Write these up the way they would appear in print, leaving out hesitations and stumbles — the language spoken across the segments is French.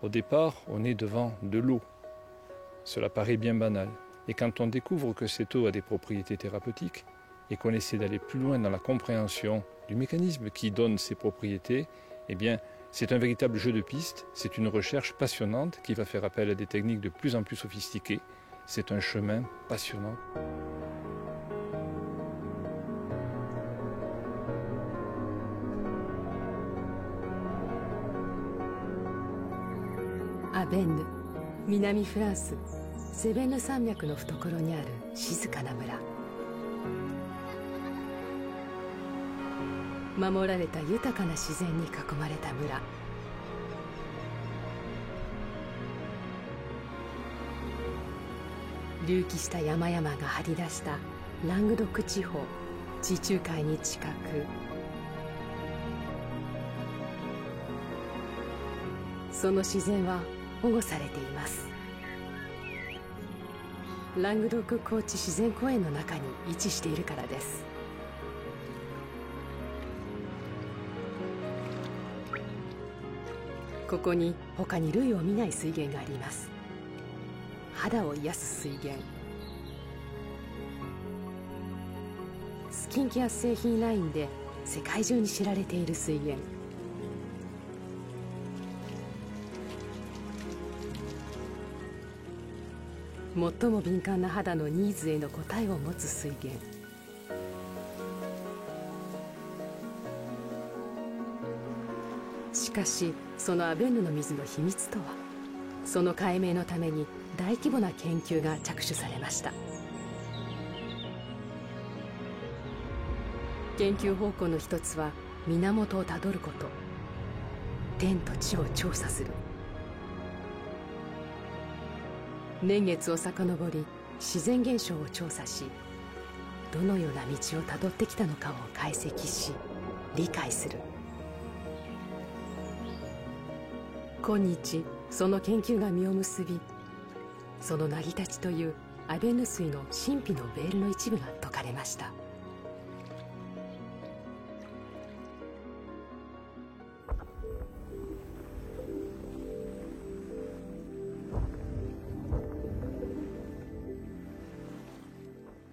Au départ, on est devant de l'eau. Cela paraît bien banal. Et quand on découvre que cette eau a des propriétés thérapeutiques et qu'on essaie d'aller plus loin dans la compréhension du mécanisme qui donne ces propriétés, eh bien, c'est un véritable jeu de piste, c'est une recherche passionnante qui va faire appel à des techniques de plus en plus sophistiquées. C'est un chemin passionnant.アベンヌ、南フランス、セベンヌ山脈の懐にある静かな村。守られた豊かな自然に囲まれた村。隆起した山々が張り出したラングドック地方、地中海に近く、その自然は保護されています。ラングドック高地自然公園の中に位置しているからです。ここに他に類を見ない水源があります。肌を癒す水源。スキンケア製品ラインで世界中に知られている水源。最も敏感な肌のニーズへの答えを持つ水源。しかしそのアベンヌの水の秘密とは、その解明のために大規模な研究が着手されました。研究方向の一つは源をたどること、天と地を調査する。年月を遡り自然現象を調査し、どのような道をたどってきたのかを解析し理解する。今日その研究が実を結び、その成り立ちというアベンヌ水の神秘のベールの一部が解かれました。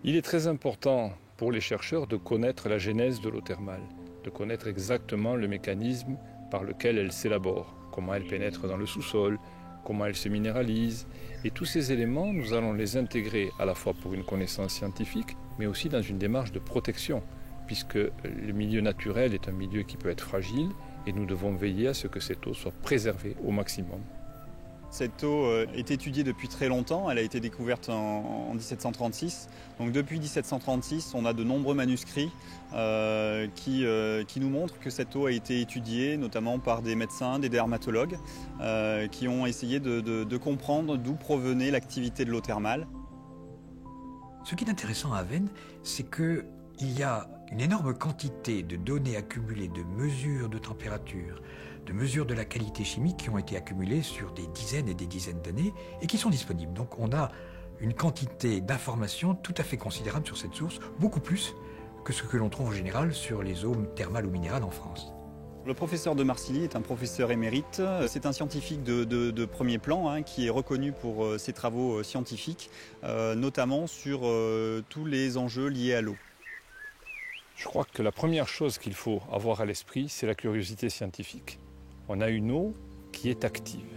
Il est très important pour les chercheurs de connaître la genèse de l'eau thermale, de connaître exactement le mécanisme par lequel elle s'élabore, comment elle pénètre dans le sous-sol, comment elle se minéralise. Et tous ces éléments, nous allons les intégrer à la fois pour une connaissance scientifique, mais aussi dans une démarche de protection, puisque le milieu naturel est un milieu qui peut être fragile et nous devons veiller à ce que cette eau soit préservée au maximum. Cette eau est étudiée depuis très longtemps, elle a été découverte en 1736. Donc depuis 1736, on a de nombreux manuscrits qui nous montrent que cette eau a été étudiée, notamment par des médecins, des dermatologues, qui ont essayé de comprendre d'où provenait l'activité de l'eau thermale. Ce qui est intéressant à Avesnes, c'est qu'il y a une énorme quantité de données accumulées, de mesures de température, de mesures de la qualité chimique qui ont été accumulées sur des dizaines et des dizaines d'années et qui sont disponibles. Donc on a une quantité d'informations tout à fait considérable sur cette source, beaucoup plus que ce que l'on trouve en général sur les eaux thermales ou minérales en France. Le professeur de Marcilly est un professeur émérite. C'est un scientifique de premier plan qui est reconnu pour ses travaux scientifiques, notamment sur tous les enjeux liés à l'eau. Je crois que la première chose qu'il faut avoir à l'esprit, c'est la curiosité scientifique. On a une eau qui est active.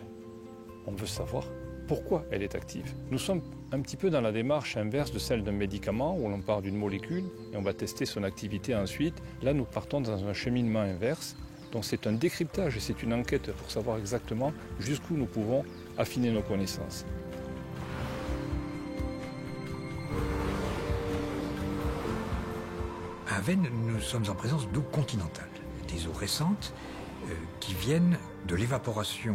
On veut savoir pourquoi elle est active. Nous sommes un petit peu dans la démarche inverse de celle d'un médicament où l'on part d'une molécule et on va tester son activité ensuite. Là, nous partons dans un cheminement inverse. Donc c'est un décryptage et c'est une enquête pour savoir exactement jusqu'où nous pouvons affiner nos connaissances. À Avesnes, nous sommes en présence d'eau continentale, des eaux récentes qui viennent de l'évaporation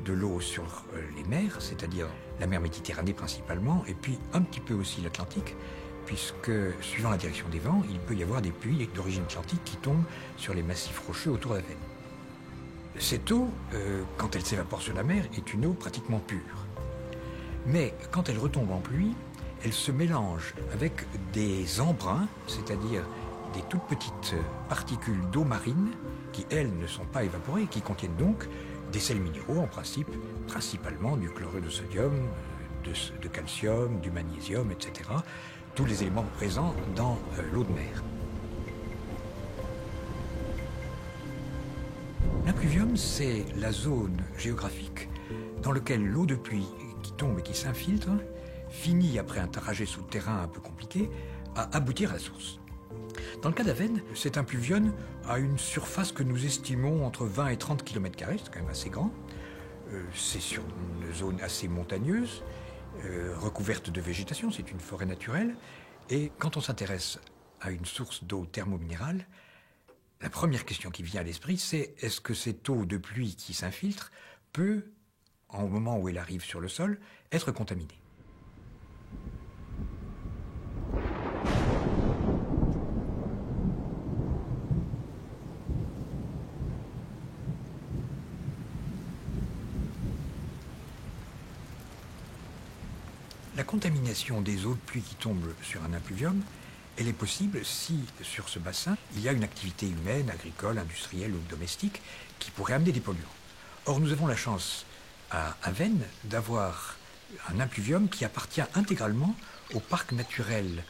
de l'eau sur les mers, c'est-à-dire la mer Méditerranée principalement, et puis un petit peu aussi l'Atlantique, puisque suivant la direction des vents, il peut y avoir des pluies d'origine atlantique qui tombent sur les massifs rocheux autour d'Avesnes. Cette eau, quand elle s'évapore sur la mer, est une eau pratiquement pure. Mais quand elle retombe en pluie, elle se mélange avec des embruns, c'est-à-dire des toutes petites particules d'eau marine qui, elles, ne sont pas évaporées et qui contiennent donc des sels minéraux en principe, principalement du chlorure de sodium, de calcium, du magnésium, etc. Tous les éléments présents dans l'eau de mer. L'impluvium, c'est la zone géographique dans laquelle l'eau de pluie qui tombe et qui s'infiltre finit, après un trajet souterrain un peu compliqué, à aboutir à la source. Dans le cas d'Avesnes, cet impluvium a une surface que nous estimons entre 20 et 30 km², c'est quand même assez grand. C'est sur une zone assez montagneuse, recouverte de végétation, c'est une forêt naturelle. Et quand on s'intéresse à une source d'eau thermominérale, la première question qui vient à l'esprit, c'est est-ce que cette eau de pluie qui s'infiltre peut, au moment où elle arrive sur le sol, être contaminée ? La contamination des eaux de pluie qui tombent sur un impluvium, elle est possible si, sur ce bassin, il y a une activité humaine, agricole, industrielle ou domestique qui pourrait amener des polluants. Or, nous avons la chance, à Avesnes, d'avoir un impluvium qui appartient intégralement au parc naturel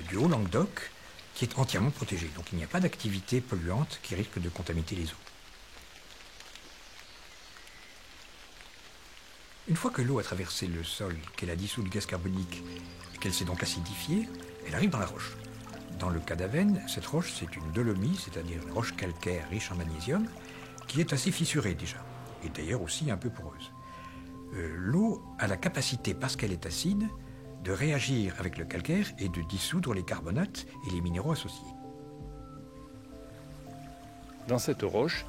du Haut-Languedoc, qui est entièrement protégé. Donc, il n'y a pas d'activité polluante qui risque de contaminer les eaux. Une fois que l'eau a traversé le sol, qu'elle a dissous le gaz carbonique et qu'elle s'est donc acidifiée, elle arrive dans la roche. Dans le cas d'Avesnes, cette roche, c'est une dolomie, c'est-à-dire une roche calcaire riche en magnésium, qui est assez fissurée déjà, et d'ailleurs aussi un peu poreuse. L'eau a la capacité, parce qu'elle est acide, de réagir avec le calcaire et de dissoudre les carbonates et les minéraux associés. Dans cette roche,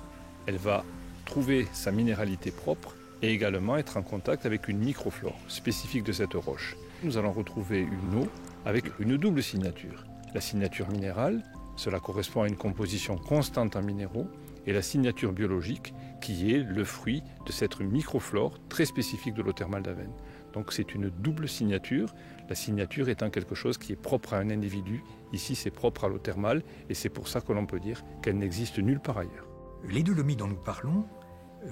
elle va trouver sa minéralité propre et également être en contact avec une microflore spécifique de cette roche. Nous allons retrouver une eau avec une double signature. La signature minérale, cela correspond à une composition constante en minéraux, et la signature biologique, qui est le fruit de cette microflore très spécifique de l'eau thermale d'Avesnes. Donc c'est une double signature, la signature étant quelque chose qui est propre à un individu. Ici, c'est propre à l'eau thermale, et c'est pour ça que l'on peut dire qu'elle n'existe nulle part ailleurs. Les dolomies dont nous parlons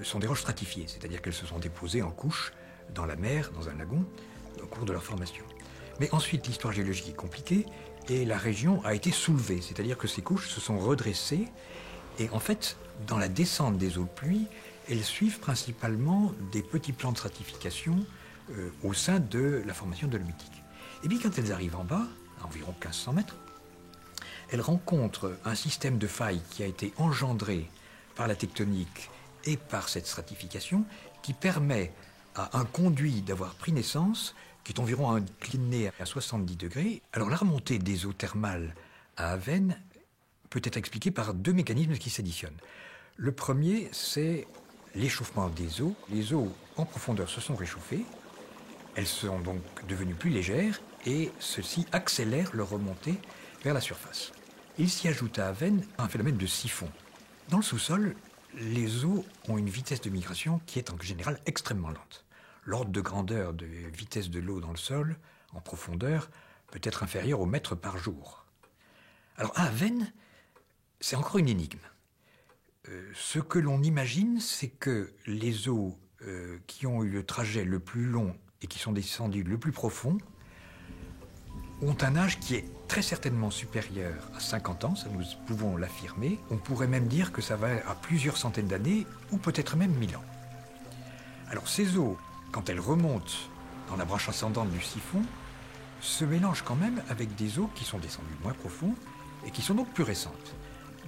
sont des roches stratifiées, c'est-à-dire qu'elles se sont déposées en couches dans la mer, dans un lagon, au cours de leur formation. Mais ensuite, l'histoire géologique est compliquée et la région a été soulevée, c'est-à-dire que ces couches se sont redressées et en fait, dans la descente des eaux de pluie, elles suivent principalement des petits plans de stratification au sein de la formation dolomitique. Et puis quand elles arrivent en bas, à environ 1500 mètres, elles rencontrent un système de failles qui a été engendré par la tectonique et par cette stratification qui permet à un conduit d'avoir pris naissance qui est environ incliné à 70 degrés. Alors la remontée des eaux thermales à Avesnes peut être expliquée par deux mécanismes qui s'additionnent. Le premier, c'est l'échauffement des eaux. Les eaux en profondeur se sont réchauffées, elles sont donc devenues plus légères et ceci accélère leur remontée vers la surface. Il s'y ajoute à Avesnes un phénomène de siphon. Dans le sous-sol, les eaux ont une vitesse de migration qui est en général extrêmement lente. L'ordre de grandeur de vitesse de l'eau dans le sol, en profondeur, peut être inférieur au mètre par jour. Alors à Avesnes, c'est encore une énigme. Ce que l'on imagine, c'est que les eaux qui ont eu le trajet le plus long et qui sont descendues le plus profond ont un âge qui est très certainement supérieur à 50 ans, ça nous pouvons l'affirmer. On pourrait même dire que ça va à plusieurs centaines d'années, ou peut-être même 1000 ans. Alors ces eaux, quand elles remontent dans la branche ascendante du siphon, se mélangent quand même avec des eaux qui sont descendues moins profondes et qui sont donc plus récentes.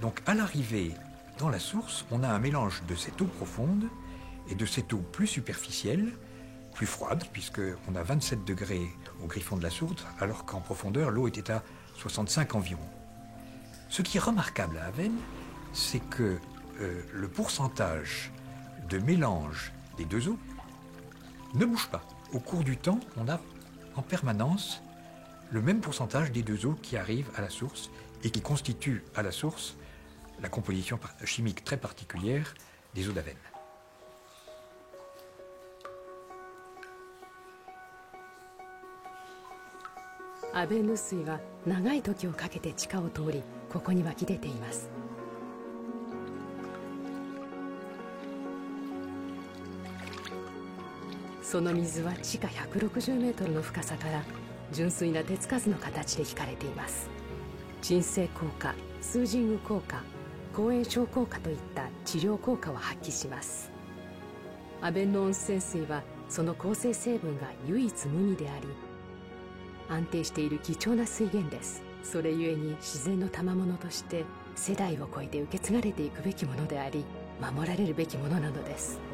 Donc à l'arrivée dans la source, on a un mélange de cette eau profonde et de cette eau plus superficielle, plus froide, puisqu'on a 27 degrés au griffon de la source, alors qu'en profondeur, l'eau était à 65 environ. Ce qui est remarquable à Avesnes, c'est que le pourcentage de mélange des deux eaux ne bouge pas. Au cours du temps, on a en permanence le même pourcentage des deux eaux qui arrivent à la source et qui constituent à la source la composition chimique très particulière des eaux d'Avesnes. Avesnes水は長い時をかけて地下を通り、ここに湧き出ています。その水は地下160メートルの深さから純粋な手つかずの形で引かれています。鎮静効果、スージング効果、抗炎症効果といった治療効果を発揮します。アベンの温泉水はその構成成分が唯一無二であり、安定している貴重な水源です。それゆえに自然の賜物として世代を超えて受け継がれていくべきものであり、守られるべきものなのです。